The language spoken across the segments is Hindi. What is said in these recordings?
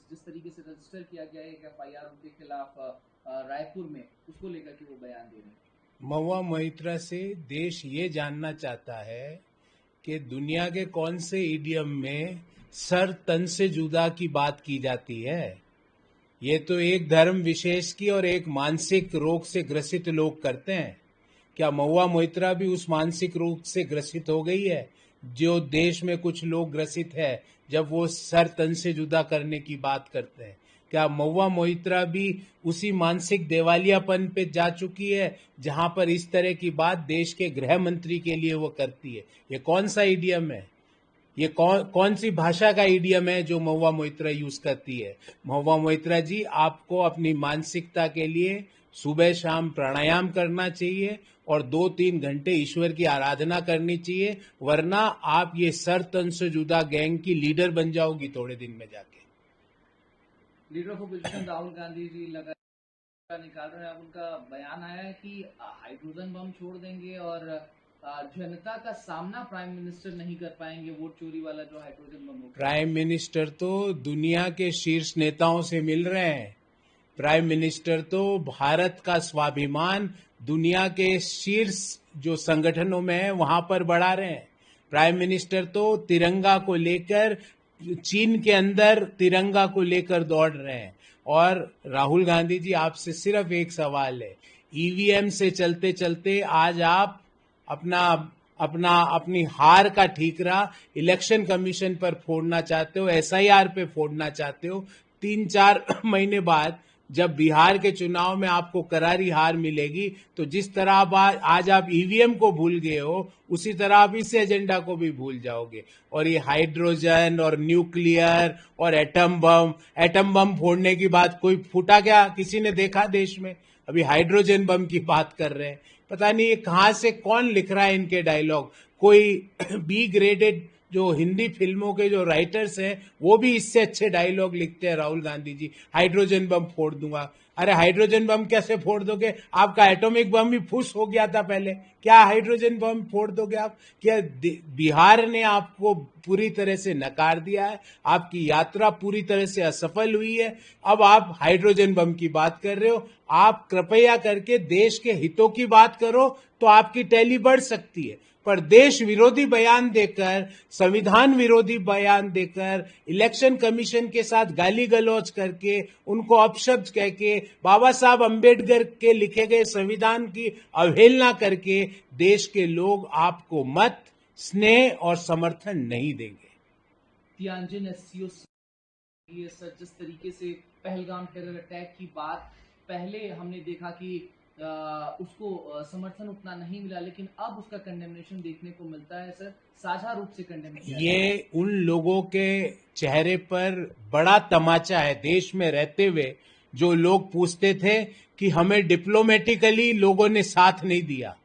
जिस तरीके से रजिस्टर किया गया है एक FIR उनके खिलाफ रायपुर में, उसको लेकर के वो बयान दे रहे हैं। महुआ मोइत्रा से देश ये जानना चाहता है कि दुनिया के कौन से इडियम में सर तन से जुदा की बात की जाती है। ये तो एक धर्म विशेष की और एक मानसिक रोग से ग्रसित लोग करते हैं। क्या महुआ मोइत्रा भी उस मानसिक रोग से ग्रसित हो गई है जो देश में कुछ लोग ग्रसित है जब वो सर तन से जुदा करने की बात करते हैं? क्या महुआ मोइत्रा भी उसी मानसिक दिवालियापन पे जा चुकी है जहां पर इस तरह की बात देश के गृह मंत्री के लिए वो करती है? ये कौन सा इडियम है? ये कौन सी भाषा का इडियम है जो महुआ मोइत्रा यूज करती है? महुआ मोइत्रा जी, आपको अपनी मानसिकता के लिए सुबह शाम प्राणायाम करना चाहिए और 2-3 घंटे ईश्वर की आराधना करनी चाहिए, वरना आप ये सर तन से जुदा गैंग की लीडर बन जाओगी थोड़े दिन में जाके। Leader of opposition Rahul Gandhi ji लगातार निकाल रहे हैं। अब उनका बयान आया है कि हाइड्रोजन बम छोड़ देंगे और जनता का सामना प्राइम मिनिस्टर नहीं कर पाएंगे, वोट चोरी वाला जो हाइड्रोजन बम होगा। प्राइम मिनिस्टर तो दुनिया के शीर्ष नेताओं से मिल रहे हैं। प्राइम मिनिस्टर तो भारत का स्वाभिमान दुनिया के शीर्ष जो संगठनों में है वहां पर बढ़ा रहे हैं। प्राइम मिनिस्टर तो तिरंगा को लेकर चीन के अंदर तिरंगा को लेकर दौड़ रहे हैं। और राहुल गांधी जी, आपसे सिर्फ एक सवाल है, ईवीएम से चलते चलते आज आप अपना अपना अपनी हार का ठीकरा इलेक्शन कमीशन पर फोड़ना चाहते हो, एसआईआर पे फोड़ना चाहते हो। 3-4 महीने बाद जब बिहार के चुनाव में आपको करारी हार मिलेगी तो जिस तरह आज आप ईवीएम को भूल गए हो, उसी तरह आप इस एजेंडा को भी भूल जाओगे। और ये हाइड्रोजन और न्यूक्लियर और एटम बम फोड़ने की बात कोई फूटा क्या किसी ने देखा देश में? अभी हाइड्रोजन बम की बात कर रहे हैं। पता नहीं ये कहां से कौन लिख रहा है इनके डायलॉग। कोई बी ग्रेडेड जो हिंदी फिल्मों के जो राइटर्स हैं वो भी इससे अच्छे डायलॉग लिखते हैं। राहुल गांधी जी, हाइड्रोजन बम फोड़ दूंगा। अरे हाइड्रोजन बम कैसे फोड़ दोगे? आपका एटॉमिक बम भी फुस हो गया था पहले, क्या हाइड्रोजन बम फोड़ दोगे आप? क्या बिहार ने आपको पूरी तरह से नकार दिया है? आपकी यात्रा पूरी तरह से असफल हुई है। अब आप हाइड्रोजन बम की बात कर रहे हो। आप कृपया करके देश के हितों की बात करो तो आपकी टैली बढ़ सकती है, पर देश विरोधी बयान देकर, संविधान विरोधी बयान देकर, इलेक्शन कमीशन के साथ गाली गलौज करके, उनको अपशब्द कह के, बाबा साहब अंबेडकर के लिखे गए संविधान की अवहेलना करके देश के लोग आपको मत स्नेह और समर्थन नहीं देंगे। तियानजिन एससीओ जिस तरीके से पहलगाम टेरर अटैक की बात पहले हमने देखा कि उसको समर्थन उतना नहीं मिला, लेकिन अब उसका कंडेमनेशन देखने को मिलता है सर, साझा रूप से कंडेमनेशन। ये उन लोगों के चेहरे पर बड़ा तमाचा है देश में रहते हुए जो लोग पूछते थे कि हमें डिप्लोमेटिकली लोगों ने साथ नहीं दिया।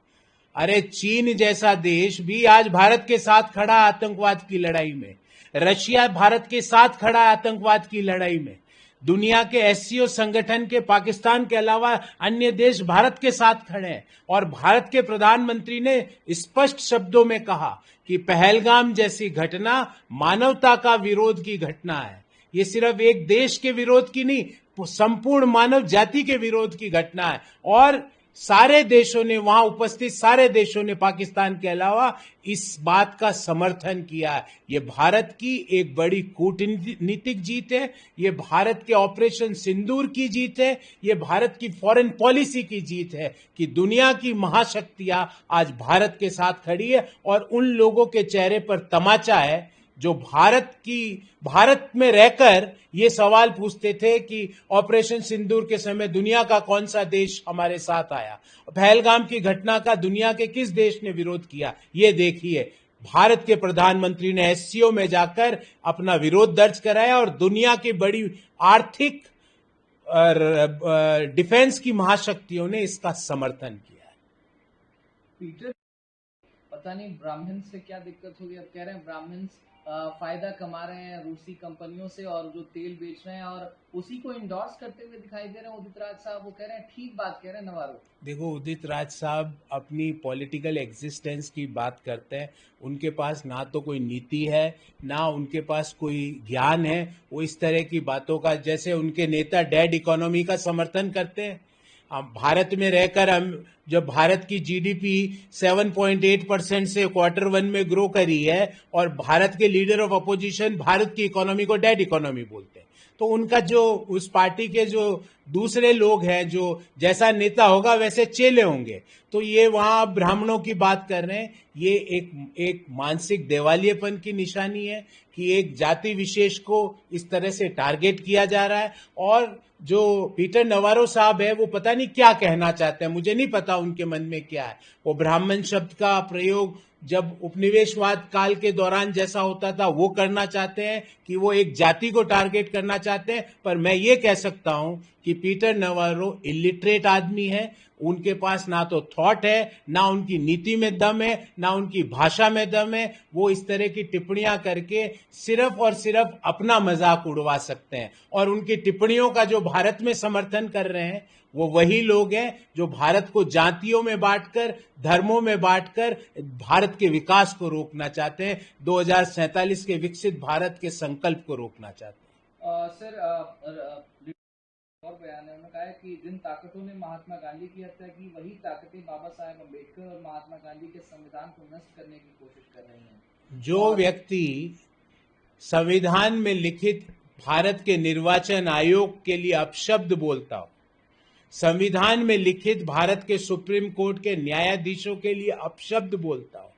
अरे चीन जैसा देश भी आज भारत के साथ खड़ा है आतंकवाद की लड़ाई में। रशिया भारत के साथ खड़ा है आतंकवाद की लड़ाई में। दुनिया के एससीओ संगठन के पाकिस्तान के अलावा अन्य देश भारत के साथ खड़े हैं। और भारत के प्रधानमंत्री ने स्पष्ट शब्दों में कहा कि पहलगाम जैसी घटना मानवता का विरोध की घटना है। ये सिर्फ एक देश के विरोध की नहीं, संपूर्ण मानव जाति के विरोध की घटना है। और सारे देशों ने, वहां उपस्थित सारे देशों ने पाकिस्तान के अलावा इस बात का समर्थन किया है। ये भारत की एक बड़ी कूटनीतिक जीत है, ये भारत के ऑपरेशन सिंदूर की जीत है, ये भारत की फॉरेन पॉलिसी की जीत है कि दुनिया की महाशक्तियां आज भारत के साथ खड़ी है। और उन लोगों के चेहरे पर तमाचा है जो भारत में रहकर ये सवाल पूछते थे कि ऑपरेशन सिंदूर के समय दुनिया का कौन सा देश हमारे साथ आया, पहलगाम की घटना का दुनिया के किस देश ने विरोध किया। ये देखिए, भारत के प्रधानमंत्री ने एससीओ में जाकर अपना विरोध दर्ज कराया और दुनिया की बड़ी आर्थिक डिफेंस की महाशक्तियों ने इसका समर्थन किया है। पीटर, पता नहीं ब्राह्मण से क्या दिक्कत होगी, अब कह रहे हैं ब्राह्मण फायदा कमा रहे हैं रूसी कंपनियों से और जो तेल बेच रहे हैं और उसी को इंडोर्स करते हुए दिखाई दे रहे हैं उदित राज साहब। वो कह रहे हैं, ठीक बात कह रहे हैं नवारो। देखो, उदित राज साहब अपनी पॉलिटिकल एग्जिस्टेंस की बात करते हैं। उनके पास ना तो कोई नीति है, ना उनके पास कोई ज्ञान है। वो इस तरह की बातों का, जैसे उनके नेता डेड इकोनॉमी का समर्थन करते हैं। हम भारत में रहकर, हम जब भारत की जीडीपी 7.8% से Q1 में ग्रो करी है और भारत के लीडर ऑफ अपोजिशन भारत की इकोनॉमी को डेड इकोनॉमी बोलते हैं, तो उनका जो उस पार्टी के जो दूसरे लोग हैं, जो जैसा नेता होगा वैसे चेले होंगे। तो ये वहां ब्राह्मणों की बात कर रहे हैं। ये एक मानसिक दिवालियेपन की निशानी है कि एक जाति विशेष को इस तरह से टारगेट किया जा रहा है। और जो पीटर नवारो साहब है, वो पता नहीं क्या कहना चाहते हैं, मुझे नहीं पता उनके मन में क्या है। वो ब्राह्मण शब्द का प्रयोग जब उपनिवेशवाद काल के दौरान जैसा होता था वो करना चाहते हैं, कि वो एक जाति को टारगेट करना चाहते हैं। पर मैं ये कह सकता हूं कि पीटर नवारो इलिटरेट आदमी है। उनके पास ना तो थॉट है, ना उनकी नीति में दम है, ना उनकी भाषा में दम है। वो इस तरह की टिप्पणियां करके सिर्फ और सिर्फ अपना मजाक उड़वा सकते हैं। और उनकी टिप्पणियों का जो भारत में समर्थन कर रहे हैं, वो वही लोग हैं जो भारत को जातियों में बांटकर, धर्मों में बांटकर भारत के विकास को रोकना चाहते हैं। 2047 के विकसित भारत के संकल्प को रोकना चाहते हैं। सर, और बयान है, उन्होंने कहा है कि जिन ताकतों ने महात्मा गांधी की हत्या की, वही ताकतें बाबा साहेब अम्बेडकर और महात्मा गांधी के संविधान को नष्ट करने की कोशिश कर रही हैं। जो व्यक्ति संविधान में लिखित भारत के निर्वाचन आयोग के लिए अपशब्द बोलता हो, संविधान में लिखित भारत के सुप्रीम कोर्ट के न्यायाधीशों के लिए अपशब्द बोलता हो,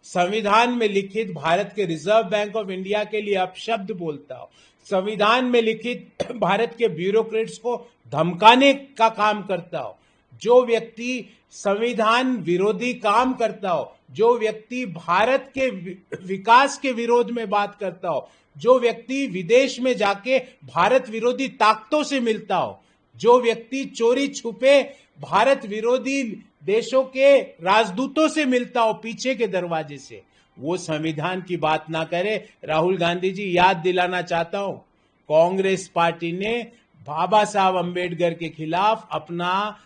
संविधान में लिखित भारत के रिजर्व बैंक ऑफ इंडिया के लिए अपशब्द बोलता हो, संविधान में लिखित भारत के ब्यूरोक्रेट्स को धमकाने का काम करता हो, जो व्यक्ति संविधान विरोधी काम करता हो, जो व्यक्ति भारत के विकास के विरोध में बात करता हो, जो व्यक्ति विदेश में जाके भारत विरोधी ताकतों से मिलता हो, जो व्यक्ति चोरी छुपे भारत विरोधी देशों के राजदूतों से मिलता हो पीछे के दरवाजे से, वो संविधान की बात ना करे। राहुल गांधी जी, याद दिलाना चाहता हूं, कांग्रेस पार्टी ने बाबा साहब अम्बेडकर के खिलाफ अपना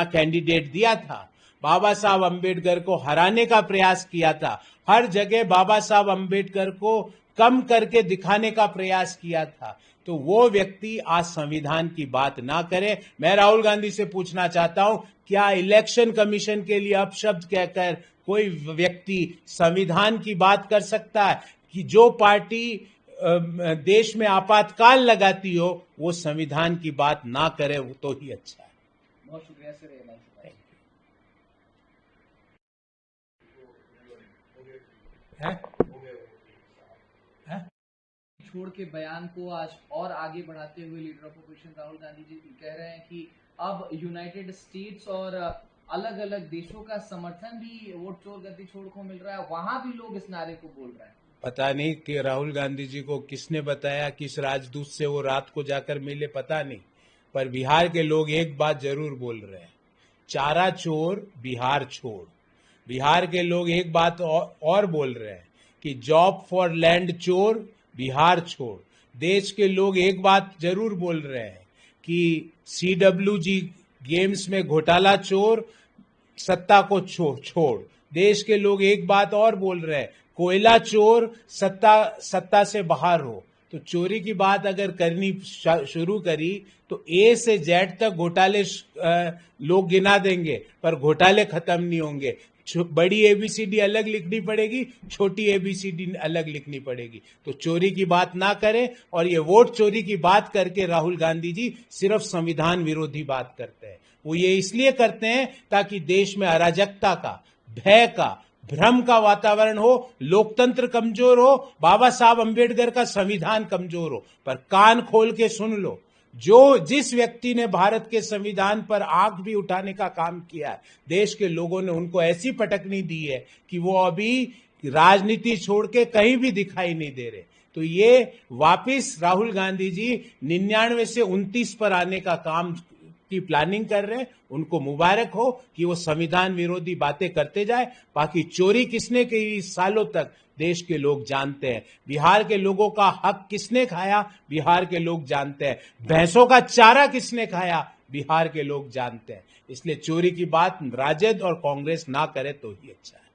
कैंडिडेट दिया था। बाबा साहब अम्बेडकर को हराने का प्रयास किया था। हर जगह बाबा साहब अम्बेडकर को कम करके दिखाने का प्रयास किया था। तो वो व्यक्ति आज संविधान की बात ना करे। मैं राहुल गांधी से पूछना चाहता हूं, क्या इलेक्शन कमीशन के लिए अपशब्द कहकर कोई व्यक्ति संविधान की बात कर सकता है? कि जो पार्टी देश में आपातकाल लगाती हो वो संविधान की बात ना करे, वो तो ही अच्छा है। बहुत शुक्रिया सर। छोड़ के बयान को आज और आगे बढ़ाते हुए leader of opposition Rahul Gandhi ji कह रहे हैं कि अब यूनाइटेड स्टेट्स और अलग अलग देशों का समर्थन भी वोट चोर गद्दी छोड़ को मिल रहा है, वहां भी लोग इस नारे को बोल रहे हैं। पता नहीं कि राहुल गांधी जी को किसने बताया, किस राजदूत से वो रात को जाकर मिले, पता नहीं। पर बिहार के लोग एक बात जरूर बोल रहे हैं, चारा चोर बिहार छोड़। बिहार के लोग एक बात और बोल रहे हैं कि जॉब फॉर लैंड चोर बिहार छोड़। देश के लोग एक बात जरूर बोल रहे हैं कि CWG गेम्स में घोटाला चोर, सत्ता को छोड़। देश के लोग एक बात और बोल रहे हैं, कोयला चोर, सत्ता से बाहर हो। तो चोरी की बात अगर करनी शुरू करी तो A से Z तक घोटाले लोग गिना देंगे, पर घोटाले खत्म नहीं होंगे। बड़ी ABCD अलग लिखनी पड़ेगी, छोटी ABCD अलग लिखनी पड़ेगी। तो चोरी की बात ना करें। और ये वोट चोरी की बात करके राहुल गांधी जी सिर्फ संविधान विरोधी बात करते हैं। वो ये इसलिए करते हैं ताकि देश में अराजकता का, भय का, भ्रम का वातावरण हो, लोकतंत्र कमजोर हो, बाबा साहब अम्बेडकर का संविधान कमजोर हो। पर कान खोल के सुन लो, जिस व्यक्ति ने भारत के संविधान पर आंख भी उठाने का काम किया है, देश के लोगों ने उनको ऐसी पटकनी दी है कि वो अभी राजनीति छोड़ के कहीं भी दिखाई नहीं दे रहे। तो ये वापिस राहुल गांधी जी 99 से 29 पर आने का काम की प्लानिंग कर रहे हैं, उनको मुबारक हो कि वो संविधान विरोधी बातें करते जाए। बाकी चोरी किसने की सालों तक देश के लोग जानते हैं। बिहार के लोगों का हक किसने खाया, बिहार के लोग जानते हैं। भैंसों का चारा किसने खाया, बिहार के लोग जानते हैं। इसलिए चोरी की बात राजद और कांग्रेस ना करे तो ही अच्छा है।